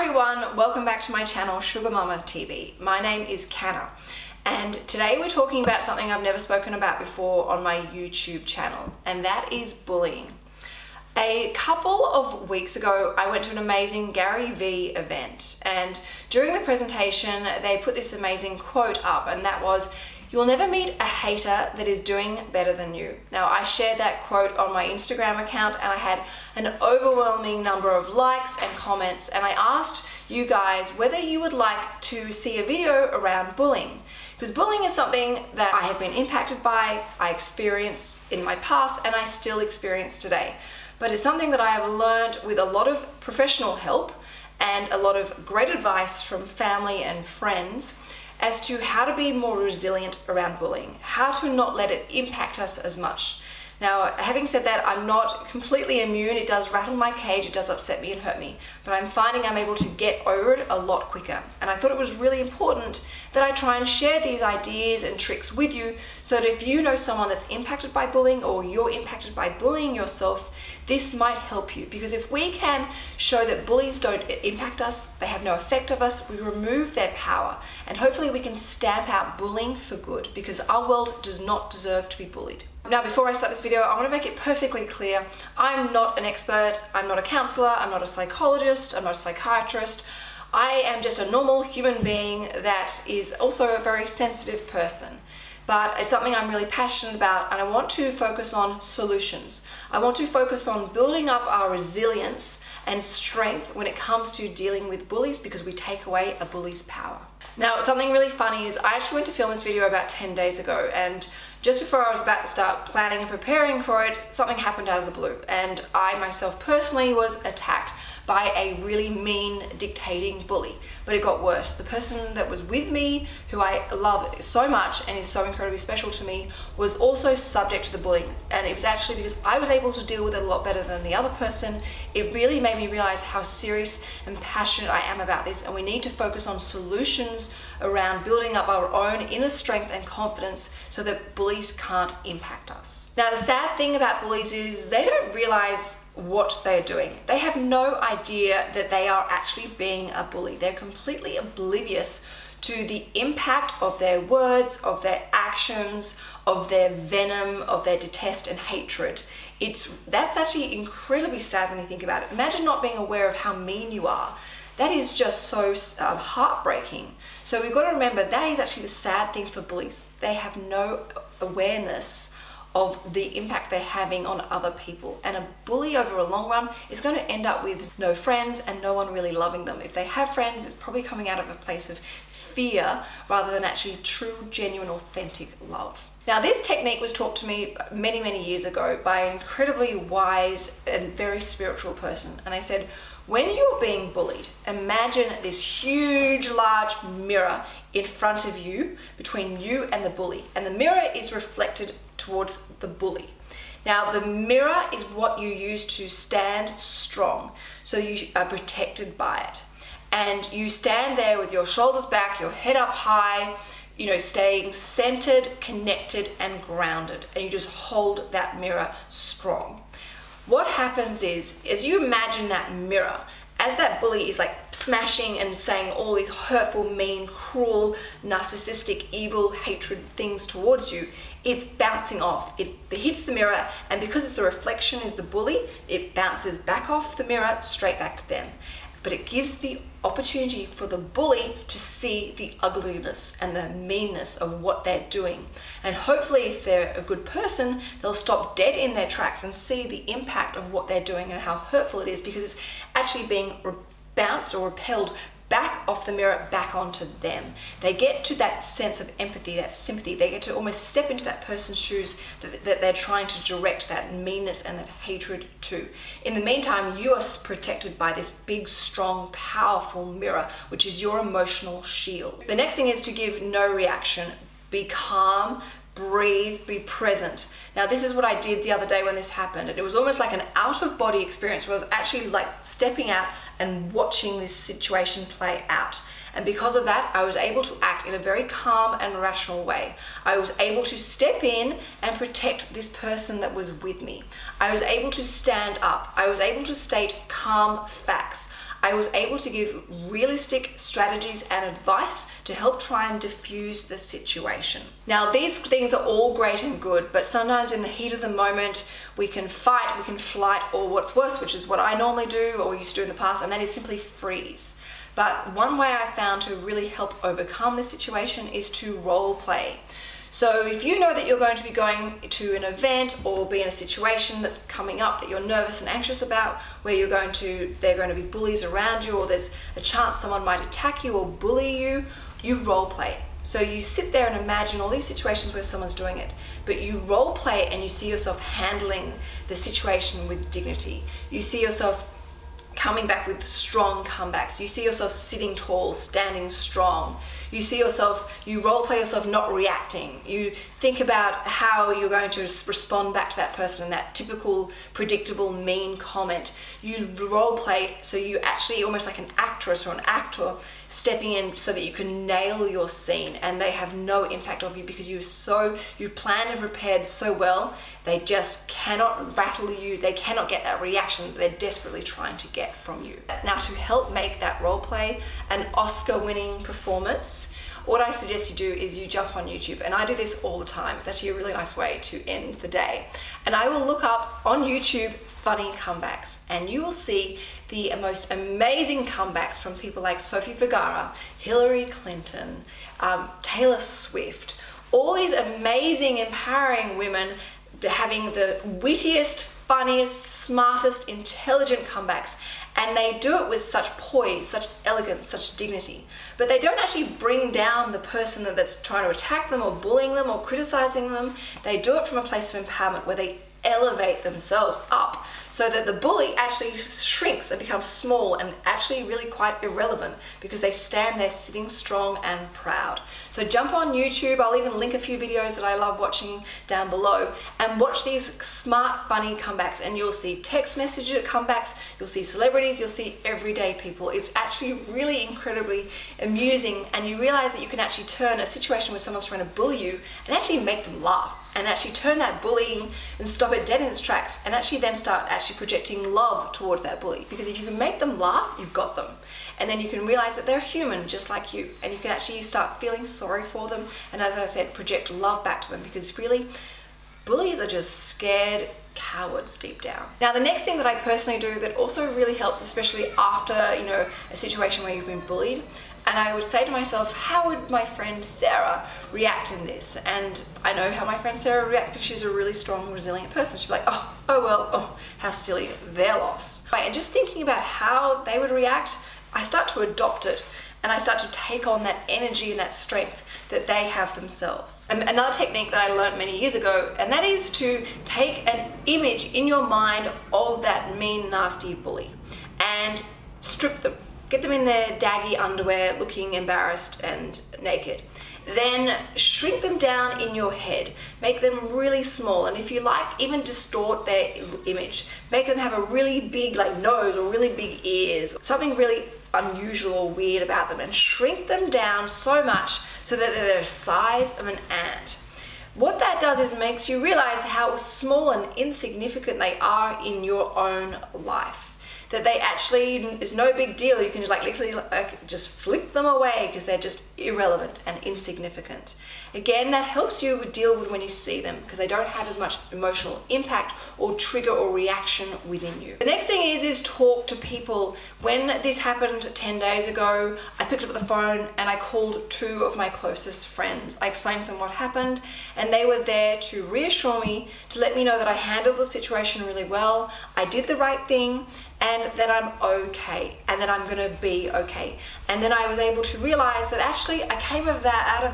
everyone, welcome back to my channel Sugar Mama TV. My name is Canna and today we're talking about something I've never spoken about before on my YouTube channel, and that is bullying. A couple of weeks ago I went to an amazing Gary Vee event, and during the presentation they put this amazing quote up, and that was, "You'll never meet a hater that is doing better than you." Now, I shared that quote on my Instagram account and I had an overwhelming number of likes and comments, and I asked you guys whether you would like to see a video around bullying. Because bullying is something that I have been impacted by, I experienced in my past, and I still experience today. But it's something that I have learned with a lot of professional help and a lot of great advice from family and friends as to how to be more resilient around bullying, how to not let it impact us as much. Now, having said that, I'm not completely immune. It does rattle my cage, it does upset me and hurt me, but I'm finding I'm able to get over it a lot quicker. And I thought it was really important that I try and share these ideas and tricks with you so that if you know someone that's impacted by bullying or you're impacted by bullying yourself, this might help you. Because if we can show that bullies don't impact us, they have no effect of us, we remove their power, and hopefully we can stamp out bullying for good, because our world does not deserve to be bullied. Now, before I start this video, I want to make it perfectly clear, I'm not an expert, I'm not a counselor, I'm not a psychologist, I'm not a psychiatrist. I am just a normal human being that is also a very sensitive person. But it's something I'm really passionate about, and I want to focus on solutions. I want to focus on building up our resilience and strength when it comes to dealing with bullies, because we take away a bully's power. Now, something really funny is I actually went to film this video about 10 days ago, and just before I was about to start planning and preparing for it, something happened out of the blue, and I myself personally was attacked by a really mean, dictating bully. But it got worse. The person that was with me, who I love so much and is so incredibly special to me, was also subject to the bullying. And it was actually because I was able to deal with it a lot better than the other person. It really made me realize how serious and passionate I am about this, and we need to focus on solutions around building up our own inner strength and confidence so that bullies can't impact us. Now, the sad thing about bullies is they don't realize what they're doing. They have no idea that they are actually being a bully. They're completely oblivious to the impact of their words, of their actions, of their venom, of their detest and hatred. That's actually incredibly sad when you think about it. Imagine not being aware of how mean you are. That is just so heartbreaking. So we've got to remember that is actually the sad thing for bullies. They have no awareness of the impact they're having on other people. And a bully over a long run is going to end up with no friends and no one really loving them. If they have friends, it's probably coming out of a place of fear rather than actually true, genuine, authentic love. Now, this technique was taught to me many, many years ago by an incredibly wise and very spiritual person. And they said, when you're being bullied, imagine this huge, large mirror in front of you, between you and the bully. And the mirror is reflected towards the bully. Now, the mirror is what you use to stand strong, so you are protected by it. And you stand there with your shoulders back, your head up high, you know, staying centered, connected, and grounded. And you just hold that mirror strong. What happens is, as you imagine that mirror, as that bully is like smashing and saying all these hurtful, mean, cruel, narcissistic, evil, hatred things towards you, it's bouncing off. It hits the mirror, and because it's the reflection is the bully, it bounces back off the mirror straight back to them. But it gives the opportunity for the bully to see the ugliness and the meanness of what they're doing. And hopefully, if they're a good person, they'll stop dead in their tracks and see the impact of what they're doing and how hurtful it is, because it's actually being bounced or repelled back off the mirror, back onto them. They get to that sense of empathy, that sympathy. They get to almost step into that person's shoes that they're trying to direct that meanness and that hatred to. In the meantime, you are protected by this big, strong, powerful mirror, which is your emotional shield. The next thing is to give no reaction. Be calm, breathe, be present. Now, this is what I did the other day when this happened. It was almost like an out-of-body experience where I was actually like stepping out and watching this situation play out. And because of that, I was able to act in a very calm and rational way. I was able to step in and protect this person that was with me. I was able to stand up. I was able to state calm facts. I was able to give realistic strategies and advice to help try and diffuse the situation. Now, these things are all great and good, but sometimes in the heat of the moment, we can fight, we can flight, or what's worse, which is what I normally do or used to do in the past, and that is simply freeze. But one way I've found to really help overcome this situation is to role play. So if you know that you're going to be going to an event or be in a situation that's coming up that you're nervous and anxious about, where there are going to be bullies around you, or there's a chance someone might attack you or bully you, you role play. So you sit there and imagine all these situations where someone's doing it, but you role play and you see yourself handling the situation with dignity. You see yourself coming back with strong comebacks. You see yourself sitting tall, standing strong. You see yourself, you role play yourself not reacting. You think about how you're going to respond back to that person, that typical, predictable, mean comment. You role play so you actually, almost like an actress or an actor, stepping in so that you can nail your scene and they have no impact of you because you've planned and prepared so well, they just cannot rattle you, they cannot get that reaction that they're desperately trying to get from you. Now, to help make that role play an Oscar-winning performance, what I suggest you do is you jump on YouTube, and I do this all the time. It's actually a really nice way to end the day. And I will look up on YouTube funny comebacks, and you will see the most amazing comebacks from people like Sofia Vergara, Hillary Clinton, Taylor Swift, all these amazing, empowering women having the wittiest, funniest, smartest, intelligent comebacks. And they do it with such poise, such elegance, such dignity. But they don't actually bring down the person that's trying to attack them or bullying them or criticizing them. They do it from a place of empowerment where they elevate themselves up so that the bully actually shrinks and becomes small and actually really quite irrelevant because they stand there sitting strong and proud. So jump on YouTube, I'll even link a few videos that I love watching down below, and watch these smart, funny comebacks, and you'll see text message comebacks, you'll see celebrities, you'll see everyday people. It's actually really incredibly amusing, and you realize that you can actually turn a situation where someone's trying to bully you and actually make them laugh, and actually turn that bullying and stop it dead in its tracks, and actually then start actually projecting love towards that bully. Because if you can make them laugh, you've got them. And then you can realize that they're human just like you, and you can actually start feeling sorry for them, and as I said, project love back to them, because really, bullies are just scared cowards deep down. Now, the next thing that I personally do that also really helps, especially after, a situation where you've been bullied, and I would say to myself, how would my friend Sarah react in this? And I know how my friend Sarah would react because she's a really strong, resilient person. She'd be like, oh well, oh, how silly, their loss. And just thinking about how they would react, I start to adopt it, and I start to take on that energy and that strength that they have themselves. And another technique that I learned many years ago, and that is to take an image in your mind of that mean, nasty bully and strip them. Get them in their daggy underwear, looking embarrassed and naked. Then shrink them down in your head. Make them really small, and if you like, even distort their image. Make them have a really big nose or really big ears, something really unusual or weird about them, and shrink them down so much so that they're the size of an ant. What that does is makes you realize how small and insignificant they are in your own life. That they actually is no big deal. You can just literally just flick them away because they're just irrelevant and insignificant. Again, that helps you deal with when you see them because they don't have as much emotional impact or trigger or reaction within you. The next thing is talk to people. When this happened 10 days ago, I picked up the phone and I called 2 of my closest friends. I explained to them what happened, and they were there to reassure me, to let me know that I handled the situation really well, I did the right thing, and that I'm okay, and that I'm gonna be okay. And then I was able to realize that actually I came out of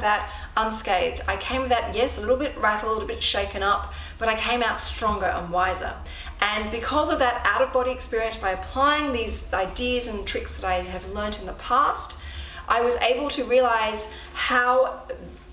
that unscathed. I came of that, yes, a little bit rattled, a little bit shaken up, but I came out stronger and wiser. And because of that out-of-body experience, by applying these ideas and tricks that I have learned in the past, I was able to realize how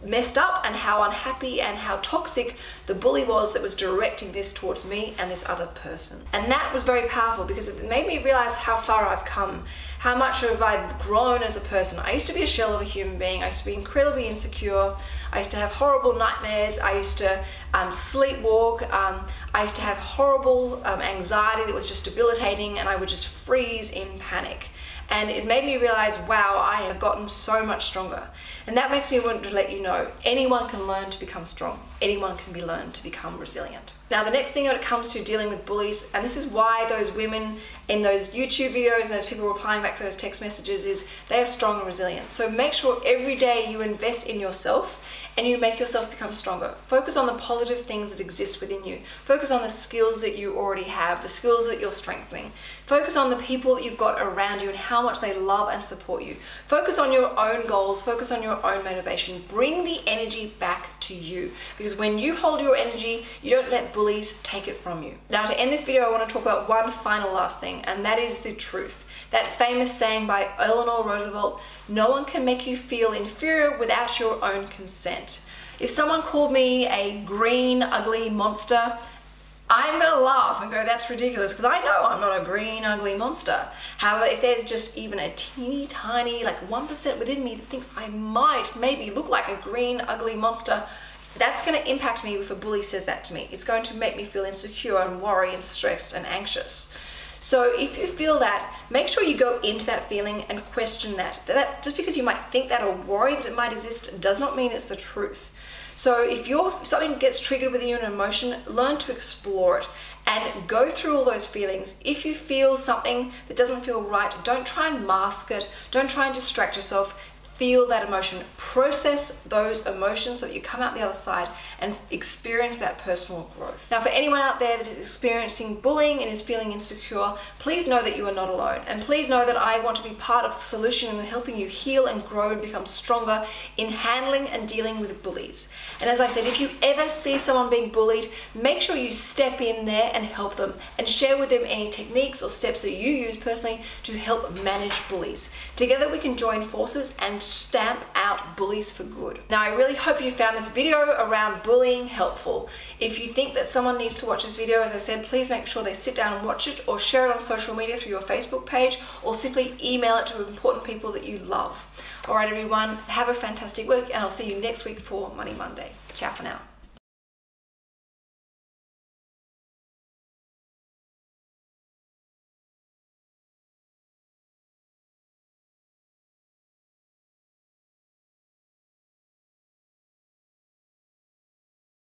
messed up and how unhappy and how toxic the bully was that was directing this towards me and this other person. And that was very powerful because it made me realize how far I've come, How much have I grown as a person? I used to be a shell of a human being. I used to be incredibly insecure. I used to have horrible nightmares. I used to sleepwalk. I used to have horrible anxiety that was just debilitating, and I would just freeze in panic. And it made me realize, wow, I have gotten so much stronger. And that makes me want to let you know, anyone can learn to become strong. Anyone can be learned to become resilient. Now, the next thing when it comes to dealing with bullies, and this is why those women in those YouTube videos and those people replying back to those text messages, is they are strong and resilient. So make sure every day you invest in yourself and you make yourself become stronger. Focus on the positive things that exist within you. Focus on the skills that you already have, the skills that you're strengthening. Focus on the people that you've got around you and how much they love and support you. Focus on your own goals, focus on your own motivation. Bring the energy back to you, because when you hold your energy, you don't let bullies take it from you. Now, to end this video, I want to talk about one final last thing, and that is the truth. That famous saying by Eleanor Roosevelt, no one can make you feel inferior without your own consent. If someone called me a green, ugly monster, I'm gonna laugh and go, that's ridiculous, because I know I'm not a green, ugly monster. However, if there's just even a teeny tiny, like 1% within me that thinks I might maybe look like a green, ugly monster, that's gonna impact me if a bully says that to me. It's going to make me feel insecure and worry and stressed and anxious. So if you feel that, make sure you go into that feeling and question that. That just because you might think that or worry that it might exist does not mean it's the truth. So if something gets triggered within you, an emotion, learn to explore it and go through all those feelings. If you feel something that doesn't feel right, don't try and mask it. Don't try and distract yourself. Feel that emotion, process those emotions so that you come out the other side and experience that personal growth. Now, for anyone out there that is experiencing bullying and is feeling insecure, please know that you are not alone. And please know that I want to be part of the solution in helping you heal and grow and become stronger in handling and dealing with bullies. And as I said, if you ever see someone being bullied, make sure you step in there and help them and share with them any techniques or steps that you use personally to help manage bullies. Together we can join forces and stamp out bullies for good. Now, I really hope you found this video around bullying helpful. If you think that someone needs to watch this video, as I said, please make sure they sit down and watch it, or share it on social media through your Facebook page, or simply email it to important people that you love. All right, everyone, have a fantastic week, and I'll see you next week for Money Monday. Ciao for now.